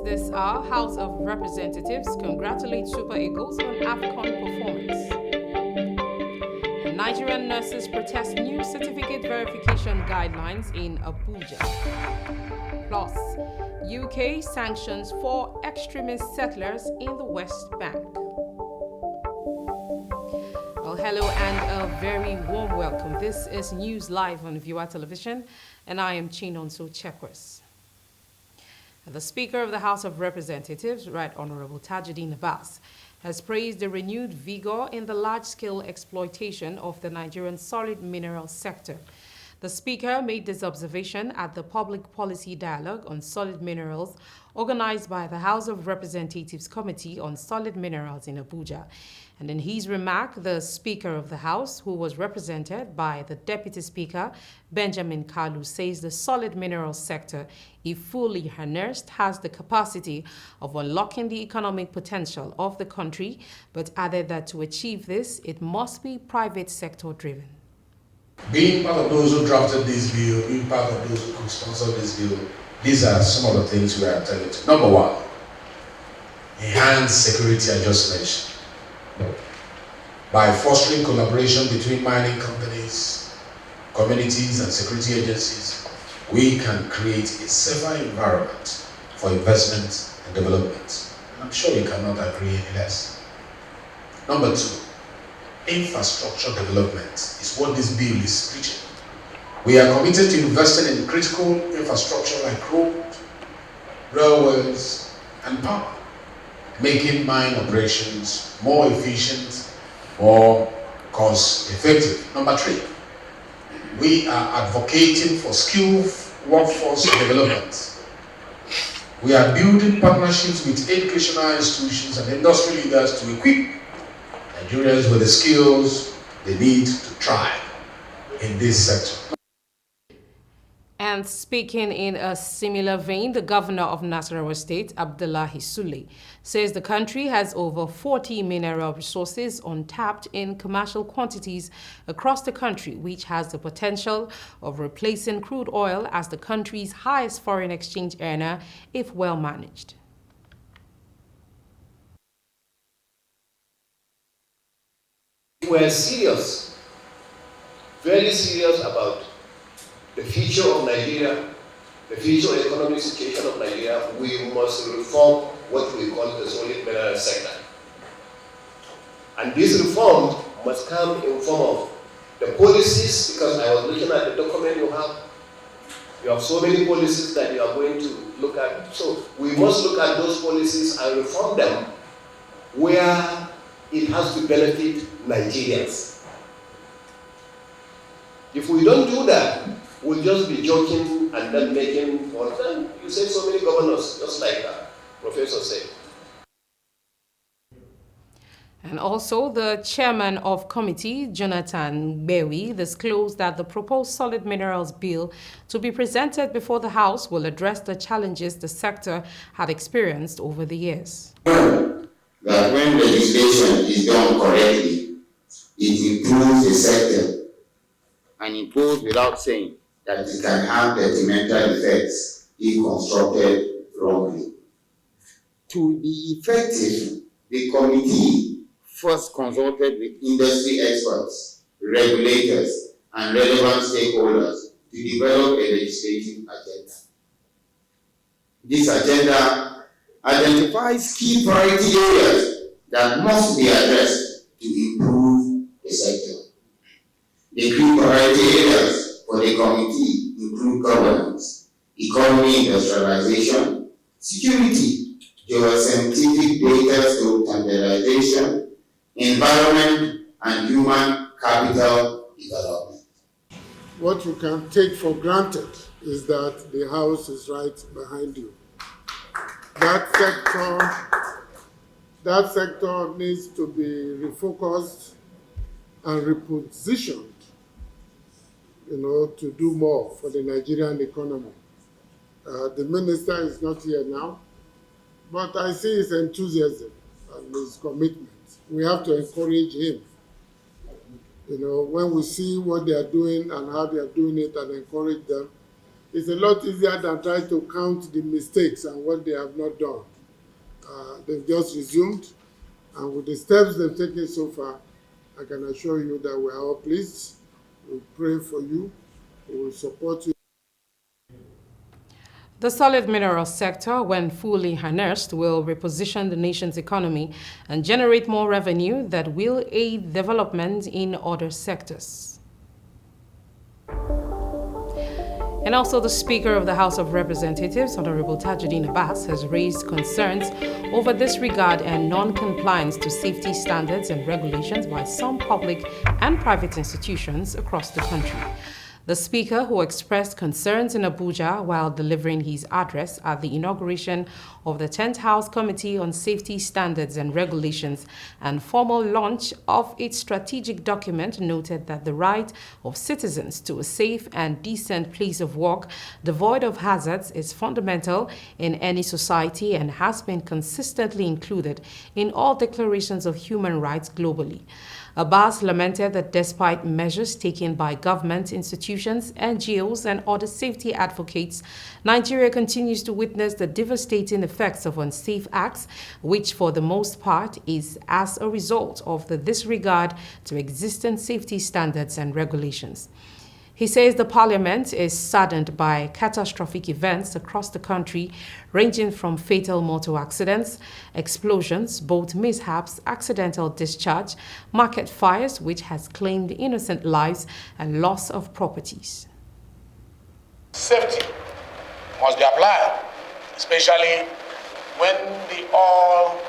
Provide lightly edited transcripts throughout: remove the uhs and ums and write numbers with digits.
this hour, House of Representatives congratulate Super Eagles on AFCON performance. And Nigerian nurses protest new certificate verification guidelines in Abuja. Plus, UK sanctions 4 extremist settlers in the West Bank. Well, hello and a very warm welcome. This is News Live on Viewer Television, and I am Chinonso Chekwers. The Speaker of the House of Representatives, Right Honorable Tajuddin Abbas, has praised the renewed vigor in the large-scale exploitation of the Nigerian solid mineral sector. The Speaker made this observation at the Public Policy Dialogue on Solid Minerals organized by the House of Representatives Committee on Solid Minerals in Abuja. And in his remark, the Speaker of the House, who was represented by the Deputy Speaker, Benjamin Kalu, says the solid minerals sector, if fully harnessed, has the capacity of unlocking the economic potential of the country, but added that to achieve this, it must be private sector driven. Being part of those who drafted this bill, being part of those who sponsored this bill, these are some of the things we are telling you. Number one, enhanced security I just mentioned. By fostering collaboration between mining companies, communities, and security agencies, we can create a safer environment for investment and development. And I'm sure you cannot agree any less. Number two, infrastructure development is what this bill is preaching. We are committed to investing in critical infrastructure like roads, railways, and power, making mine operations more efficient, more cost-effective. Number three, we are advocating for skilled workforce development. We are building partnerships with educational institutions and industry leaders to equip Nigerians with the skills they need to thrive in this sector. And speaking in a similar vein, the governor of Nasarawa State, Abdullahi Sule, says the country has over 40 mineral resources untapped in commercial quantities across the country, which has the potential of replacing crude oil as the country's highest foreign exchange earner if well managed. We're serious, very serious about the future of Nigeria, the future economic situation of Nigeria. We must reform what we call the solid mineral sector. And this reform must come in form of the policies, because I was looking at the document you have. You have so many policies that you are going to look at. So we must look at those policies and reform them where it has to benefit Nigerians. If we don't do that, we'll just be joking and then making fun. Then you say so many governors, just like that Professor said. And also, the chairman of committee, Jonathan Bewi, disclosed that the proposed solid minerals bill to be presented before the House will address the challenges the sector had experienced over the years. That when legislation is done correctly, it improves the sector, and improves without saying that it can have detrimental effects if constructed wrongly. To be effective, the committee first consulted with industry experts, regulators, and relevant stakeholders to develop a legislative agenda. This agenda identifies key priority areas that must be addressed to improve the sector. The key priority areas for the committee include governance, economy industrialization, security, geoscientific data standardization, environment, and human capital development. What you can take for granted is that the House is right behind you. That sector needs to be refocused and repositioned, to do more for the Nigerian economy. The minister is not here now, but I see his enthusiasm and his commitment. We have to encourage him. When we see what they are doing and how they are doing it and encourage them, It's a lot easier than trying to count the mistakes and what they have not done. They've just resumed, and with the steps they've taken so far, I can assure you that we are all pleased. We pray for you. We will support you. The solid mineral sector, when fully harnessed, will reposition the nation's economy and generate more revenue that will aid development in other sectors. And also, the Speaker of the House of Representatives, Honorable Tajuddin Abbas, has raised concerns over disregard and non-compliance to safety standards and regulations by some public and private institutions across the country. The Speaker, who expressed concerns in Abuja while delivering his address at the inauguration of the 10th House Committee on Safety Standards and Regulations and formal launch of its strategic document, noted that the right of citizens to a safe and decent place of work devoid of hazards is fundamental in any society and has been consistently included in all declarations of human rights globally. Abbas lamented that despite measures taken by government institutions, NGOs, and other safety advocates, Nigeria continues to witness the devastating effects of unsafe acts, which for the most part is as a result of the disregard to existing safety standards and regulations. He says the parliament is saddened by catastrophic events across the country, ranging from fatal motor accidents, explosions, boat mishaps, accidental discharge, market fires, which has claimed innocent lives, and loss of properties. Safety must be applied, especially when all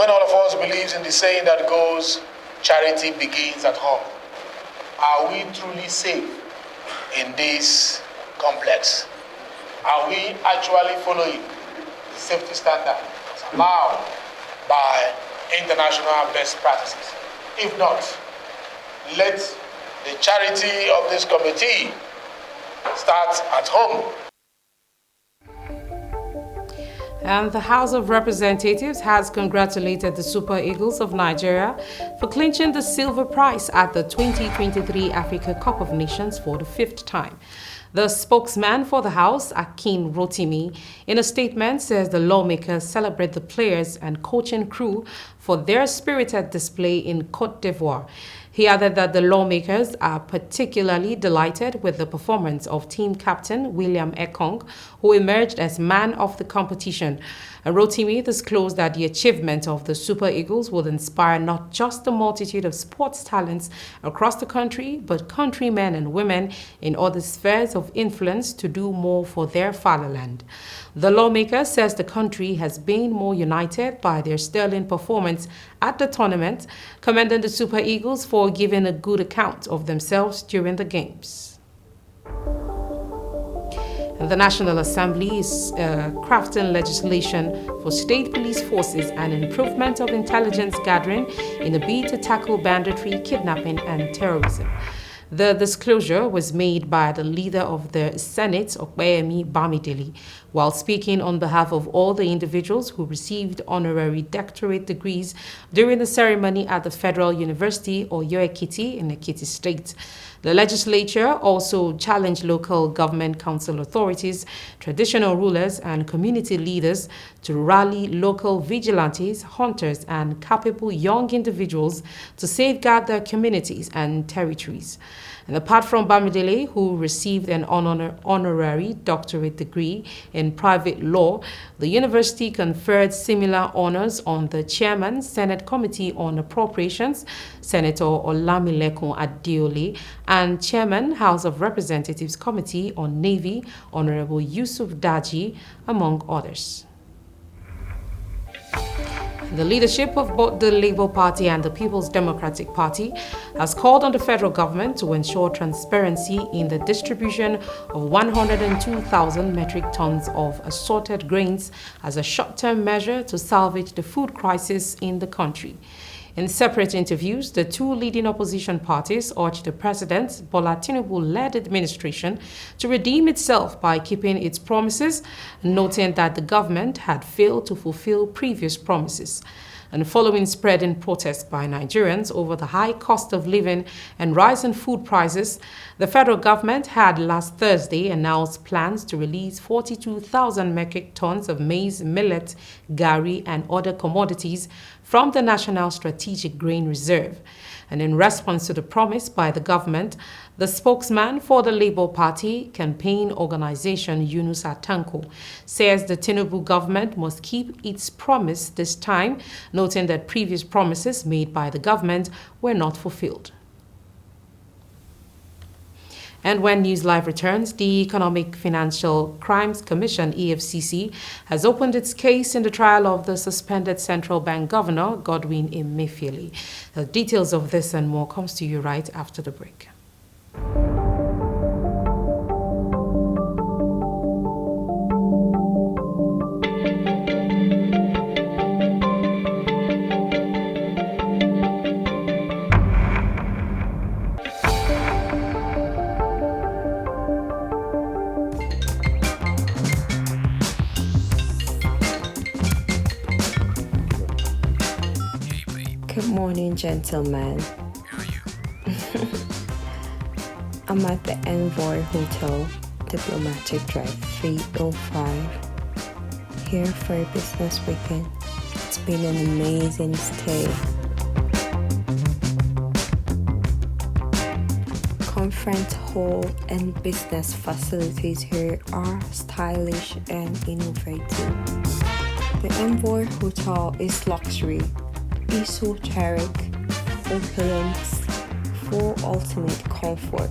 of us believes in the saying that goes, charity begins at home. Are we truly safe in this complex? Are we actually following the safety standard allowed by international best practices? If not, let the charity of this committee start at home. And the House of Representatives has congratulated the Super Eagles of Nigeria for clinching the silver prize at the 2023 Africa Cup of Nations for the 5th time. The spokesman for the House, Akin Rotimi, in a statement says the lawmakers celebrate the players and coaching crew for their spirited display in Côte d'Ivoire. He added that the lawmakers are particularly delighted with the performance of team captain William Ekong, who emerged as man of the competition. Rotimi disclosed that the achievement of the Super Eagles will inspire not just the multitude of sports talents across the country, but countrymen and women in other spheres of influence to do more for their fatherland. The lawmaker says the country has been more united by their sterling performance at the tournament, commending the Super Eagles for giving a good account of themselves during the games. The National Assembly is crafting legislation for state police forces and improvement of intelligence gathering in a bid to tackle banditry, kidnapping, and terrorism. The disclosure was made by the leader of the Senate, Okpeyemi Bamidele, while speaking on behalf of all the individuals who received honorary doctorate degrees during the ceremony at the Federal University Oyo Ekiti in Ekiti State. The legislature also challenged local government council authorities, traditional rulers, and community leaders to rally local vigilantes, hunters, and capable young individuals to safeguard their communities and territories. And apart from Bamidele, who received an honorary doctorate degree in private law, the university conferred similar honors on the chairman, Senate Committee on Appropriations, Senator Olamilekun Adeole, and chairman, House of Representatives Committee on Navy, Honorable Yusuf Daji, among others. The leadership of both the Labour Party and the People's Democratic Party has called on the federal government to ensure transparency in the distribution of 102,000 metric tons of assorted grains as a short-term measure to salvage the food crisis in the country. In separate interviews, the two leading opposition parties urged the President Bola Tinubu-led administration to redeem itself by keeping its promises, noting that the government had failed to fulfill previous promises. And following spreading protests by Nigerians over the high cost of living and rising food prices, the federal government had last Thursday announced plans to release 42,000 metric tons of maize, millet, gari, and other commodities from the National Strategic Grain Reserve. And in response to the promise by the government, the spokesman for the Labour Party campaign organization, Yunus Atanko, says the Tinubu government must keep its promise this time, noting that previous promises made by the government were not fulfilled. And when NEWSLIVE returns, the Economic Financial Crimes Commission, EFCC, has opened its case in the trial of the suspended central bank governor, Godwin Emefiele. The details of this and more comes to you right after the break. Good morning, gentlemen. I'm at the Envoy Hotel, Diplomatic Drive 305, here for a business weekend. It's been an amazing stay. Conference hall and business facilities here are stylish and innovative. The Envoy Hotel is luxury, esoteric, opulence, for ultimate comfort.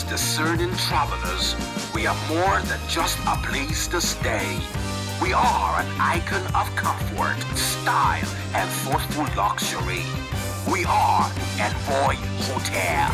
Discerning travelers, we are more than just a place to stay. We are an icon of comfort, style, and thoughtful luxury. We are Envoy Hotel.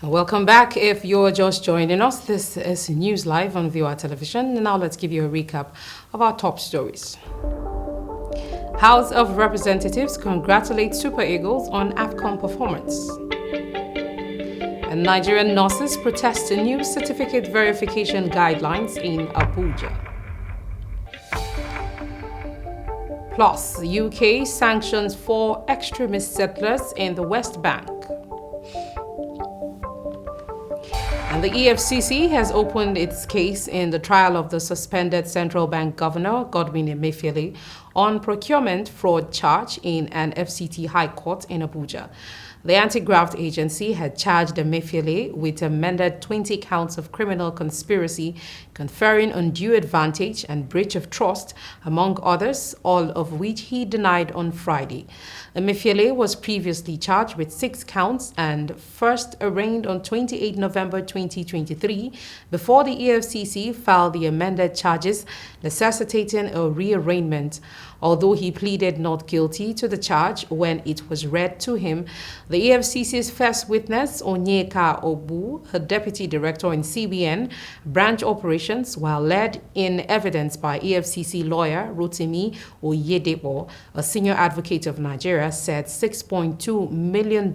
Welcome back. If you're just joining us, this is News Live on VOA Television. Now let's give you a recap of our top stories. House of Representatives congratulates Super Eagles on AFCON performance. And Nigerian nurses protest new certificate verification guidelines in Abuja. Plus, UK sanctions 4 extremist settlers in the West Bank. And the EFCC has opened its case in the trial of the suspended central bank governor, Godwin Emefiele, on procurement fraud charge in an FCT High Court in Abuja. The anti-graft agency had charged Emefiele with amended 20 counts of criminal conspiracy, conferring undue advantage and breach of trust, among others, all of which he denied on Friday. Emefiele was previously charged with 6 counts and first arraigned on 28 November 2023 before the EFCC filed the amended charges, necessitating a rearrangement. Although he pleaded not guilty to the charge when it was read to him, the EFCC's first witness, Onyeka Obu, a deputy director in CBN branch operations, while led in evidence by EFCC lawyer Rotimi Oyedepo, a senior advocate of Nigeria, said $6.2 million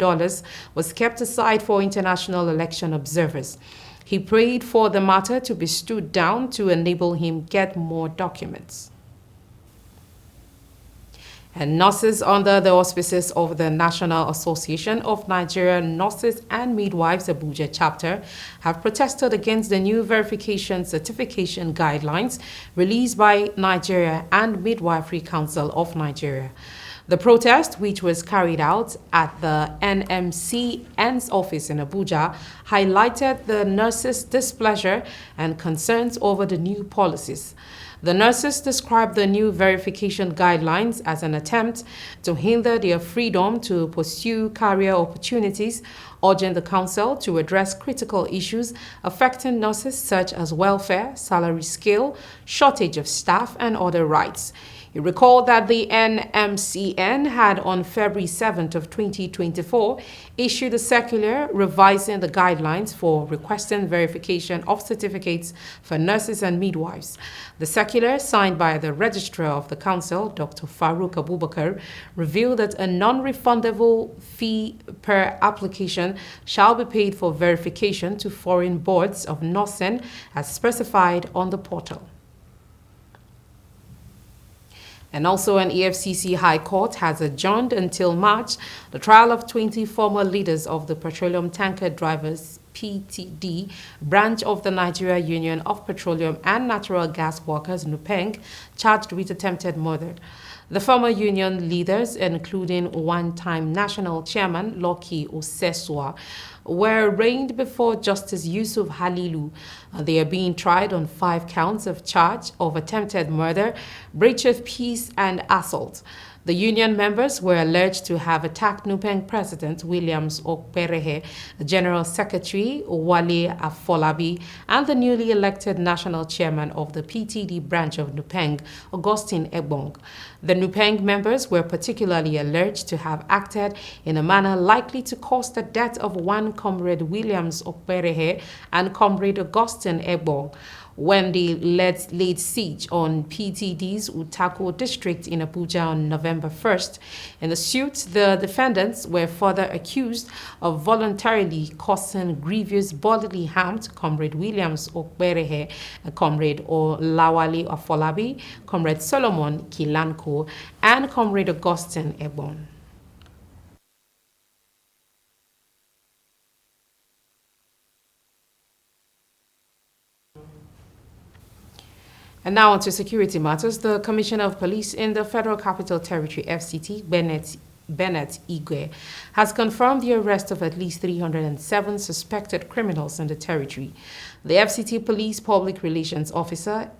was kept aside for international election observers. He prayed for the matter to be stood down to enable him get more documents. And nurses under the auspices of the National Association of Nigerian Nurses and Midwives Abuja chapter have protested against the new verification certification guidelines released by Nigeria and Midwifery Council of Nigeria. The protest, which was carried out at the NMCN's office in Abuja, highlighted the nurses' displeasure and concerns over the new policies. The nurses described the new verification guidelines as an attempt to hinder their freedom to pursue career opportunities, urging the council to address critical issues affecting nurses such as welfare, salary scale, shortage of staff, and other rights. You recall that the NMCN had on February 7th of 2024 issued a circular revising the guidelines for requesting verification of certificates for nurses and midwives. The circular, signed by the registrar of the council, Dr. Farouk Abubakar, revealed that a non-refundable fee per application shall be paid for verification to foreign boards of nursing as specified on the portal. And also, an EFCC High Court has adjourned until March the trial of 20 former leaders of the Petroleum Tanker Drivers PTD branch of the Nigeria Union of Petroleum and Natural Gas Workers, NUPENG, charged with attempted murder. The former union leaders, including one-time national chairman Lucky Oseswa, were arraigned before Justice Yusuf Halilu. They are being tried on 5 counts of charge of attempted murder, breach of peace, and assault. The union members were alleged to have attacked NUPENG President Williams Okperehe, General Secretary Wale Afolabi, and the newly elected national chairman of the PTD branch of NUPENG, Augustine Ebong. The NUPENG members were particularly alleged to have acted in a manner likely to cause the death of one Comrade Williams Okperehe and Comrade Augustine Ebong when they laid siege on PTD's Utako district in Abuja on November 1st. In the suit, the defendants were further accused of voluntarily causing grievous bodily harm to Comrade Williams Okberehe, Comrade Olawale Afolabi, Comrade Solomon Kilanko, and Comrade Augustine Ebon. And now on to security matters. The Commissioner of Police in the Federal Capital Territory, FCT, Bennett Igwe, has confirmed the arrest of at least 307 suspected criminals in the territory. The FCT Police Public Relations Officer,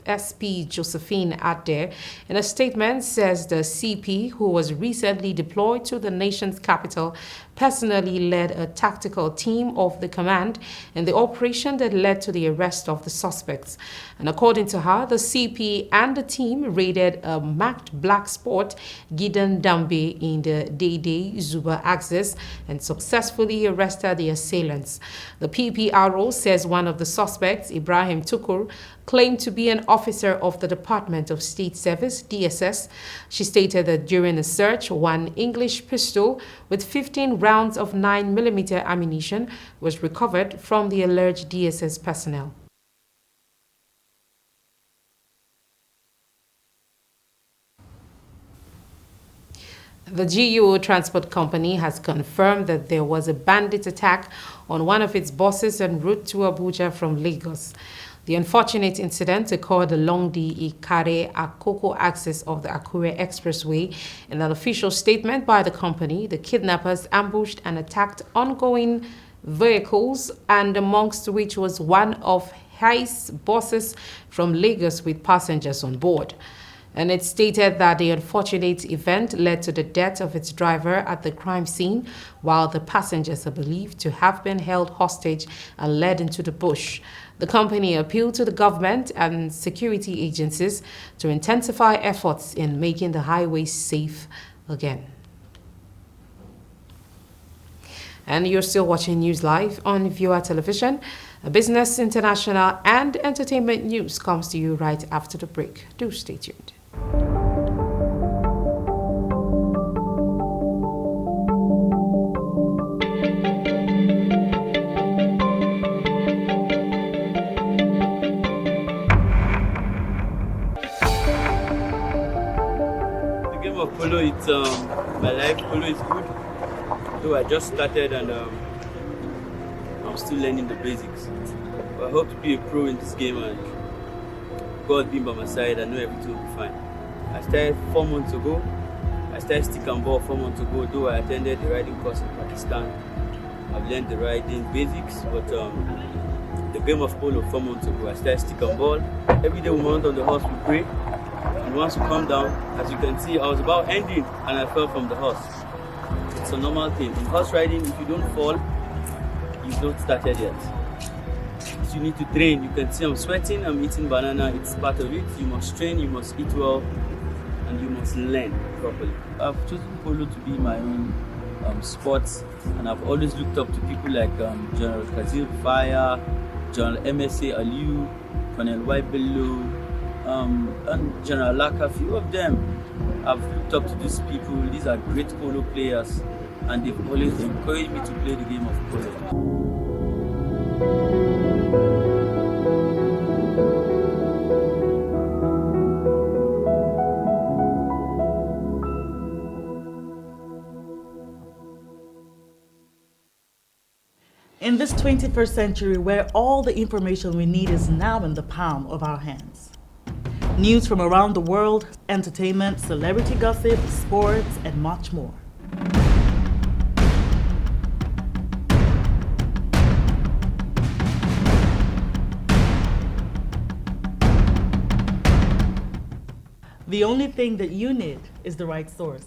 SP Josephine Ade, in a statement says the CP, who was recently deployed to the nation's capital, personally led a tactical team of the command in the operation that led to the arrest of the suspects. And according to her, the CP and the team raided a marked black sport, Gidan Dambe, in the Dede Zuba axis and successfully arrested the assailants. The PPRO says one of the suspects, Ibrahim Tukur, claimed to be an officer of the Department of State Service, DSS. She stated that during the search, one English pistol with 15 rounds of 9mm ammunition was recovered from the alleged DSS personnel. The GUO Transport Company has confirmed that there was a bandit attack on one of its buses en route to Abuja from Lagos. The unfortunate incident occurred along the Ikare-Akoko axis of the Akure Expressway. In an official statement by the company, the kidnappers ambushed and attacked ongoing vehicles, and amongst which was one of Hice buses from Lagos with passengers on board. And it stated that the unfortunate event led to the death of its driver at the crime scene, while the passengers are believed to have been held hostage and led into the bush. The company appealed to the government and security agencies to intensify efforts in making the highways safe again. And you're still watching News Live on Viewer Television. Business, international, and entertainment news comes to you right after the break. Do stay tuned. The game of polo, it's my life. Polo is good. Though I just started and I'm still learning the basics. But I hope to be a pro in this game, and God being by my side, I know everything will be fine. I started 4 months ago. I started stick and ball 4 months ago, though I attended the riding course in Pakistan. I've learned the riding basics, but the game of polo 4 months ago, I started stick and ball. Every day we mount on the horse, we pray. And once we come down, as you can see, I was about ending and I fell from the horse. It's a normal thing. In horse riding, if you don't fall, you've not started yet. So you need to train. You can see I'm sweating, I'm eating banana, it's part of it. You must train, you must eat well, and you must learn properly. I've chosen polo to be my own sport, and I've always looked up to people like General Kazir Faya, General MSA Aliu, Colonel Waibello, and General Laka. A few of them, I've looked up to these people. These are great polo players, and they've always encouraged me to play the game of polo. In this 21st century, where all the information we need is now in the palm of our hands. News from around the world, entertainment, celebrity gossip, sports, and much more. The only thing that you need is the right source.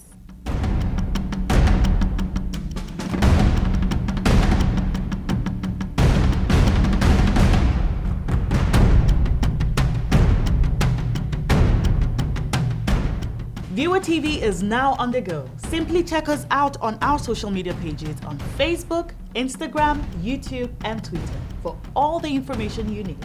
Viewer TV is now on the go. Simply check us out on our social media pages on Facebook, Instagram, YouTube, and Twitter for all the information you need.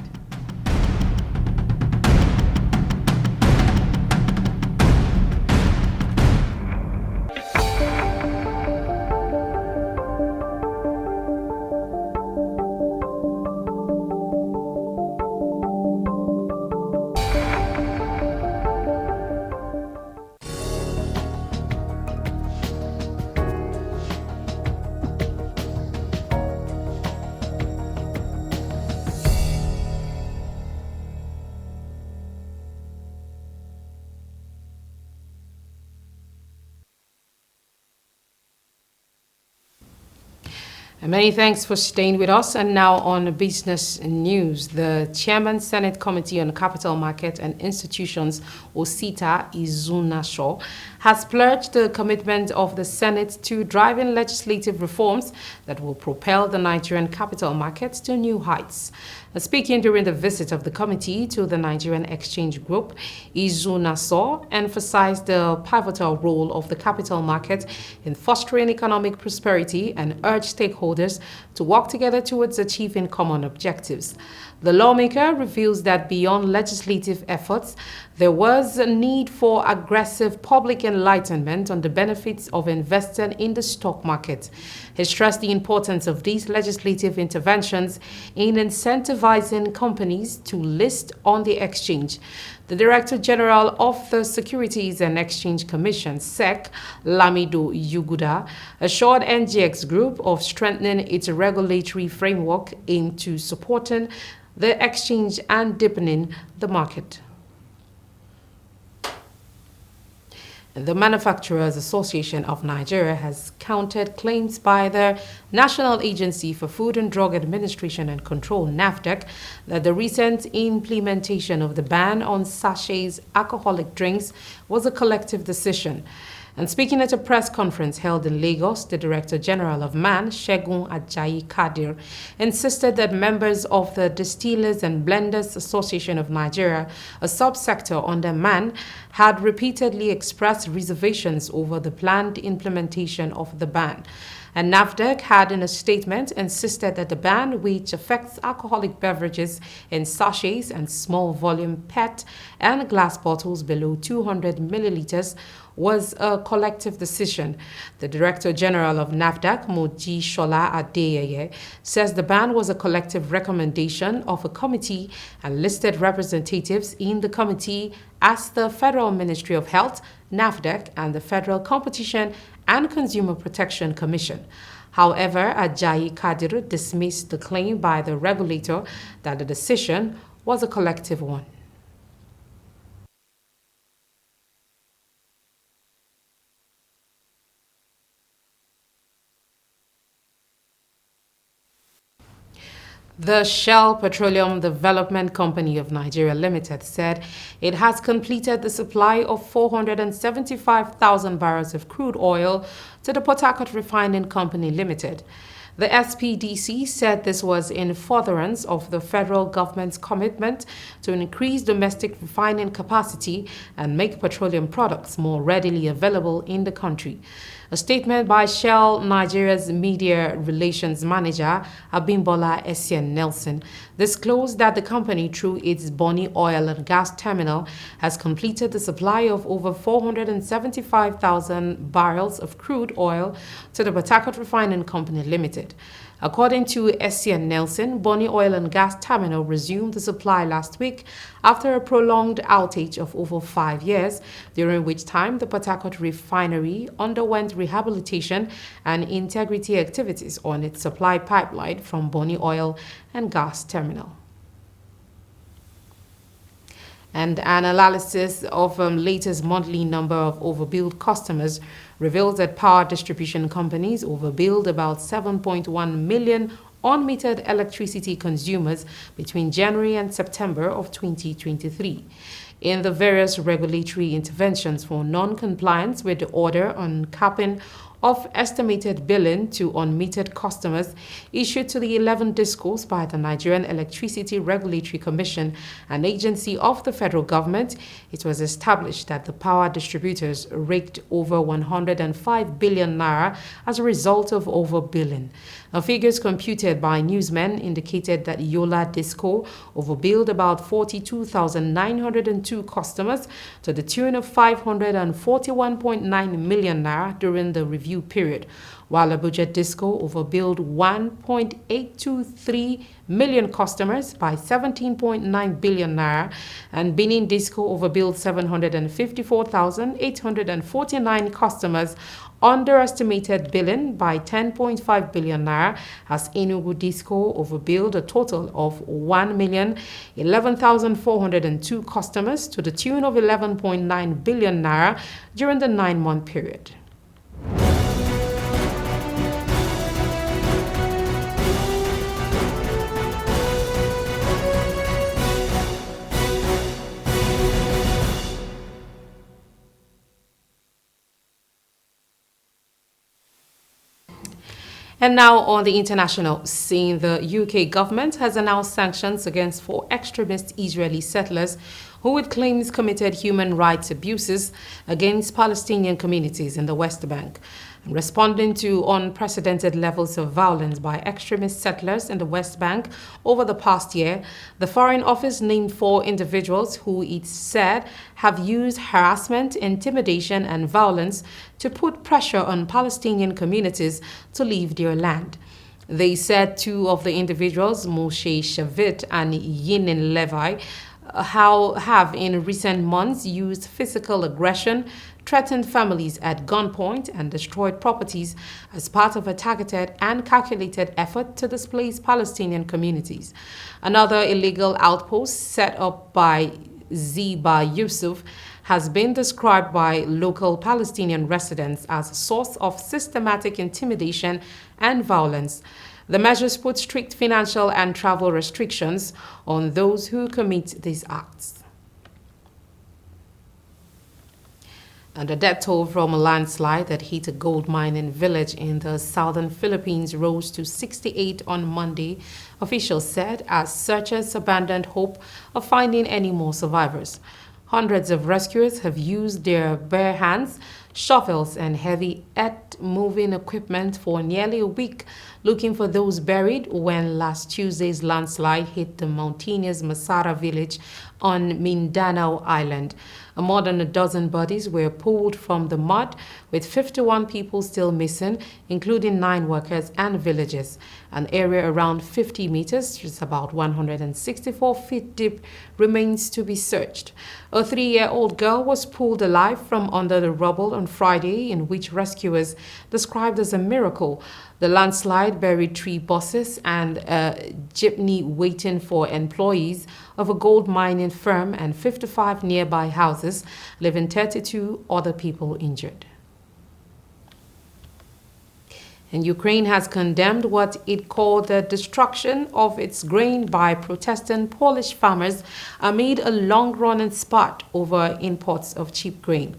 And many thanks for staying with us. And now on business news, the Chairman Senate Committee on Capital Market and Institutions, Osita Izuna Shaw, has pledged the commitment of the Senate to driving legislative reforms that will propel the Nigerian capital market to new heights. Speaking during the visit of the committee to the Nigerian Exchange Group, Izuna Shaw emphasized the pivotal role of the capital market in fostering economic prosperity and urged stakeholders to work together towards achieving common objectives. The lawmaker reveals that beyond legislative efforts, there was a need for aggressive public enlightenment on the benefits of investing in the stock market. He stressed the importance of these legislative interventions in incentivizing companies to list on the exchange. The Director General of the Securities and Exchange Commission, SEC, Lamido Yuguda, assured NGX Group of strengthening its regulatory framework aimed to supporting the exchange and deepening the market. The Manufacturers Association of Nigeria has countered claims by the National Agency for Food and Drug Administration and Control, NAFDAC, that the recent implementation of the ban on sachets alcoholic drinks was a collective decision. And speaking at a press conference held in Lagos, the Director General of MAN, Segun Ajayi Kadir, insisted that members of the Distillers and Blenders Association of Nigeria, a subsector under MAN, had repeatedly expressed reservations over the planned implementation of the ban. And NAFDAC had in a statement insisted that the ban, which affects alcoholic beverages in sachets and small volume PET and glass bottles below 200 milliliters, was a collective decision. The Director General of NAFDAC, Moji Shola Adeyeye, says the ban was a collective recommendation of a committee and listed representatives in the committee as the Federal Ministry of Health, NAFDAC, and the Federal Competition and Consumer Protection Commission. However, Ajayi Kadir dismissed the claim by the regulator that the decision was a collective one. The Shell Petroleum Development Company of Nigeria Limited said it has completed the supply of 475,000 barrels of crude oil to the Port Harcourt Refining Company Limited. The SPDC said this was in furtherance of the federal government's commitment to increase domestic refining capacity and make petroleum products more readily available in the country. A statement by Shell Nigeria's Media Relations Manager, Abimbola Essien Nelson, disclosed that the company, through its Bonny Oil and Gas Terminal, has completed the supply of over 475,000 barrels of crude oil to the Port Harcourt Refining Company Limited. According to Essien Nelson, Bonny Oil and Gas Terminal resumed the supply last week after a prolonged outage of over 5 years, during which time the Port Harcourt refinery underwent rehabilitation and integrity activities on its supply pipeline from Bonny Oil and Gas Terminal. And an analysis of latest monthly number of overbilled customers reveals that power distribution companies overbilled about 7.1 million unmetered electricity consumers between January and September of 2023. In the various regulatory interventions for non-compliance with the order on capping of estimated billing to unmetered customers issued to the 11 discos by the Nigerian Electricity Regulatory Commission, an agency of the federal government, it was established that the power distributors raked over 105 billion naira as a result of overbilling. Figures computed by newsmen indicated that Yola Disco overbilled about 42,902 customers to the tune of 541.9 million naira during the review period, while Abuja Disco overbilled 1.823 million customers by 17.9 billion naira, and Benin Disco overbilled 754,849 customers underestimated billing by 10.5 billion naira, as Enugu Disco overbilled a total of 1,011,402 customers to the tune of 11.9 billion naira during the 9-month period. And now on the international scene, the UK government has announced sanctions against 4 extremist Israeli settlers who it claims committed human rights abuses against Palestinian communities in the West Bank. Responding to unprecedented levels of violence by extremist settlers in the West Bank over the past year, the Foreign Office named 4 individuals who it said have used harassment, intimidation, and violence to put pressure on Palestinian communities to leave their land. They said 2 of the individuals, Moshe Shavit and Yinin Levi, have in recent months used physical aggression, threatened families at gunpoint, and destroyed properties as part of a targeted and calculated effort to displace Palestinian communities. Another illegal outpost set up by Ziba Yusuf has been described by local Palestinian residents as a source of systematic intimidation and violence. The measures put strict financial and travel restrictions on those who commit these acts. And the death toll from a landslide that hit a gold mining village in the southern Philippines rose to 68 on Monday, officials said, as searchers abandoned hope of finding any more survivors. Hundreds of rescuers have used their bare hands, shovels, and heavy earth-moving equipment for nearly a week looking for those buried when last Tuesday's landslide hit the mountainous Masara village on Mindanao Island. More than a dozen bodies were pulled from the mud, with 51 people still missing, including 9 workers and villagers. An area around 50 meters, which is about 164 feet deep, remains to be searched. A 3-year-old girl was pulled alive from under the rubble on Friday, in which rescuers described as a miracle. The landslide buried 3 buses and a jeepney waiting for employees of a gold mining firm and 55 nearby houses, leaving 32 other people injured. And Ukraine has condemned what it called the destruction of its grain by protesting Polish farmers amid a long-running spat over imports of cheap grain.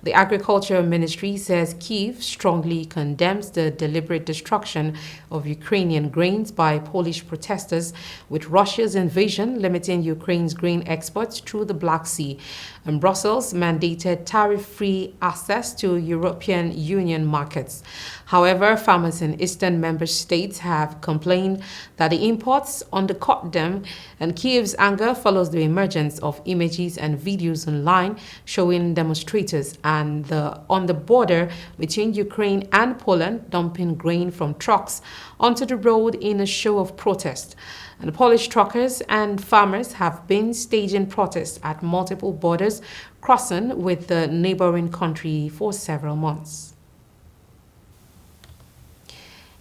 The Agriculture Ministry says Kyiv strongly condemns the deliberate destruction of Ukrainian grains by Polish protesters, with Russia's invasion limiting Ukraine's grain exports through the Black Sea. And Brussels mandated tariff-free access to European Union markets. However, farmers in eastern member states have complained that the imports undercut them, and Kyiv's anger follows the emergence of images and videos online showing demonstrators on the border between Ukraine and Poland dumping grain from trucks onto the road in a show of protest. And Polish truckers and farmers have been staging protests at multiple borders crossing with the neighboring country for several months.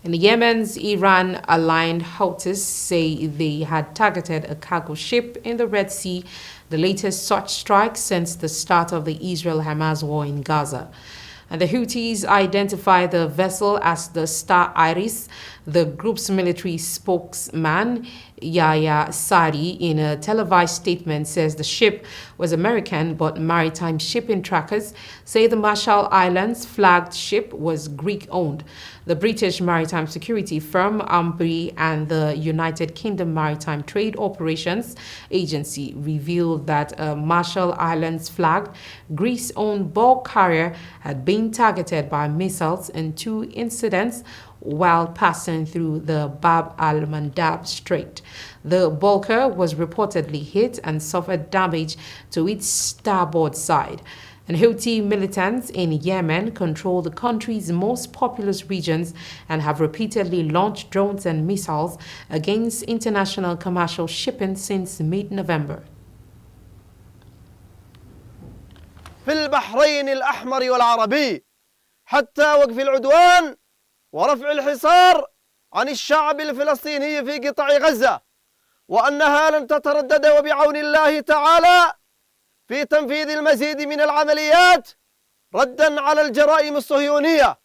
In Yemen's Iran-aligned Houthis say they had targeted a cargo ship in the Red Sea, the latest such strike since the start of the Israel-Hamas war in Gaza. And the Houthis identify the vessel as the Star Iris. The group's military spokesman, Yahya Sari, in a televised statement says the ship was American, but maritime shipping trackers say the Marshall Islands flagged ship was Greek-owned. The British maritime security firm Ambri and the United Kingdom Maritime Trade Operations Agency revealed that a Marshall Islands flagged Greece-owned bulk carrier had been targeted by missiles in 2 incidents while passing through the Bab al-Mandab Strait. The bulker was reportedly hit and suffered damage to its starboard side. And Houthi militants in Yemen control the country's most populous regions and have repeatedly launched drones and missiles against international commercial shipping since mid-November. في البحرين الأحمر والعربي حتى وقف العدوان ورفع الحصار عن الشعب الفلسطيني في قطاع غزة، وأنها لن تتردد وبعون الله تعالى في تنفيذ المزيد من العمليات ردا على الجرائم الصهيونية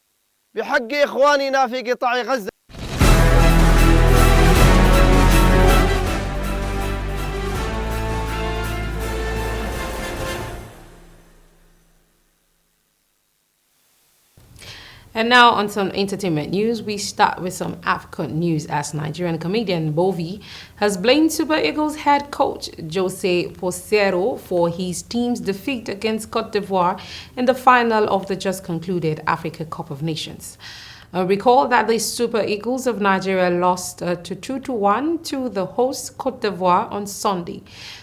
بحق إخواننا في قطاع غزة. And now on some entertainment news, we start with some African news as Nigerian comedian Bovi has blamed Super Eagles head coach Jose Posero for his team's defeat against Cote d'Ivoire in the final of the just concluded Africa Cup of Nations. Recall that the Super Eagles of Nigeria lost to 2-1 to the host Cote d'Ivoire on Sunday.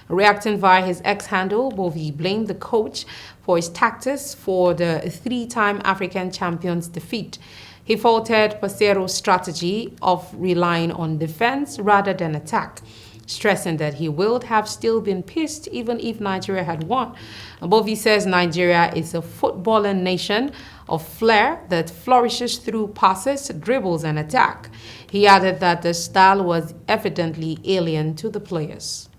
Reacting via his X handle, Bovi blamed the coach for his tactics for the three-time African champions' defeat. He faulted Pacero's strategy of relying on defense rather than attack, stressing that he would have still been pissed even if Nigeria had won. Bovi says Nigeria is a footballing nation of flair that flourishes through passes, dribbles, and attack. He added that the style was evidently alien to the players.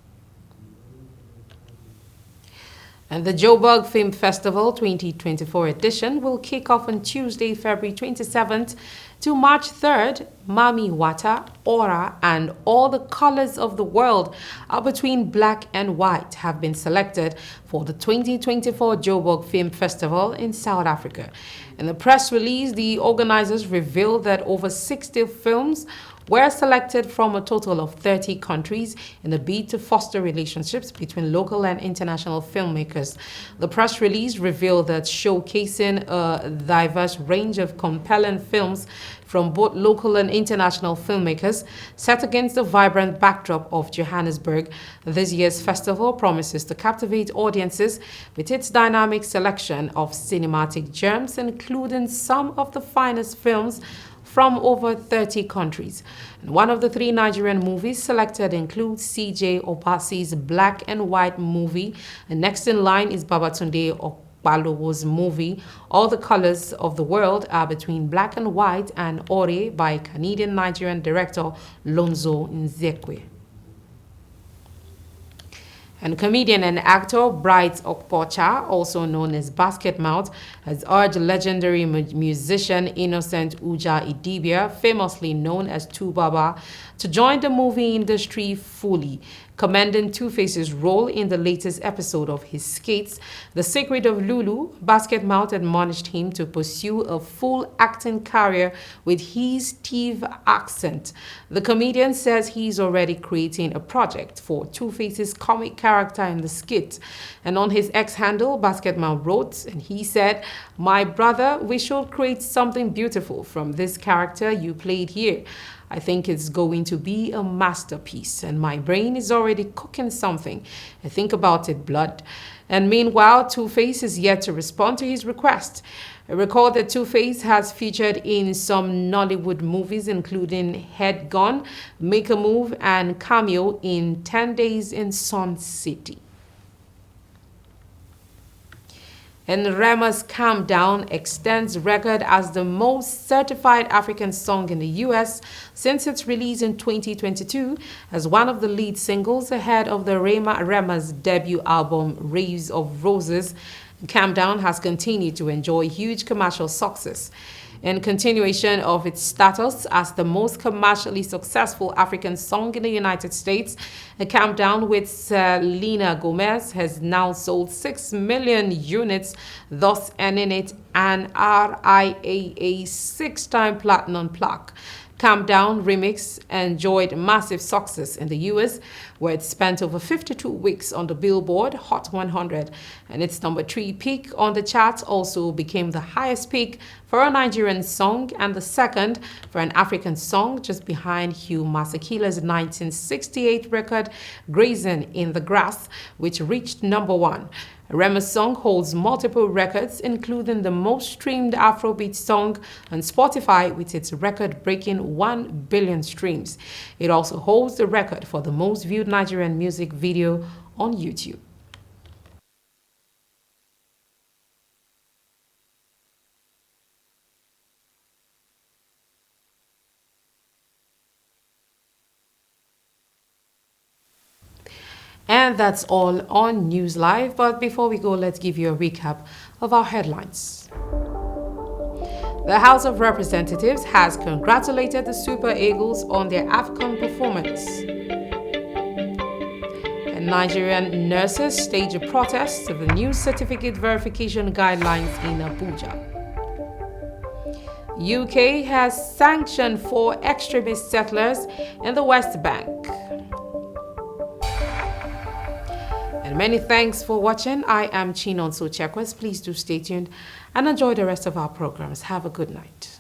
And the Joburg Film Festival 2024 edition will kick off on Tuesday, February 27th to March 3rd. Mami Wata, Aura, and All the Colors of the World are between black and white have been selected for the 2024 Joburg Film Festival in South Africa. In the press release, the organizers revealed that over 60 films were selected from a total of 30 countries in a bid to foster relationships between local and international filmmakers. The press release revealed that showcasing a diverse range of compelling films from both local and international filmmakers set against the vibrant backdrop of Johannesburg, this year's festival promises to captivate audiences with its dynamic selection of cinematic gems, including some of the finest films from over 30 countries. And one of the 3 Nigerian movies selected includes C.J. Opasi's black and white movie. And next in line is Babatunde Opalowo's movie, All the Colors of the World Are Between Black and White, and Ore by Canadian-Nigerian director Lonzo Nzekwe. And comedian and actor Bright Okpocha, also known as Basket Mouth, has urged legendary musician Innocent Uja Idibia, famously known as Tubaba, to join the movie industry fully, commending Two-Face's role in the latest episode of his skits, The Secret of Lulu. Basket Mouth admonished him to pursue a full acting career with his Steve accent. The comedian says he's already creating a project for Two-Face's comic character in the skit. And on his X handle, Basket Mouth wrote, and he said, "My brother, we should create something beautiful from this character you played here. I think it's going to be a masterpiece, and my brain is already cooking something. I think about it, blood." And meanwhile, Two-Face is yet to respond to his request. Recall that Two-Face has featured in some Nollywood movies, including Head Gone, Make a Move, and cameo in 10 Days in Sun City. And Rema's Calm Down extends record as the most certified African song in the U.S. since its release in 2022 as one of the lead singles ahead of the Rema's debut album, Raves of Roses. Calm Down has continued to enjoy huge commercial success. In continuation of its status as the most commercially successful African song in the United States, Calm Down with Selena Gomez has now sold 6 million units, thus earning it an RIAA 6-time platinum plaque. Calm Down remix enjoyed massive success in the US, where it spent over 52 weeks on the Billboard Hot 100, and its number 3 peak on the charts also became the highest peak for a Nigerian song and the second for an African song, just behind Hugh Masekela's 1968 record Grazing in the Grass, which reached number 1. Rema's song holds multiple records, including the most streamed Afrobeat song on Spotify with its record-breaking 1 billion streams. It also holds the record for the most viewed Nigerian music video on YouTube. And that's all on News Live. But before we go, let's give you a recap of our headlines. The House of Representatives has congratulated the Super Eagles on their AFCON performance. And Nigerian nurses stage a protest to the new certificate verification guidelines in Abuja. UK has sanctioned 4 extremist settlers in the West Bank. And many thanks for watching. I am Chinonso Chekwas. Please do stay tuned and enjoy the rest of our programs. Have a good night.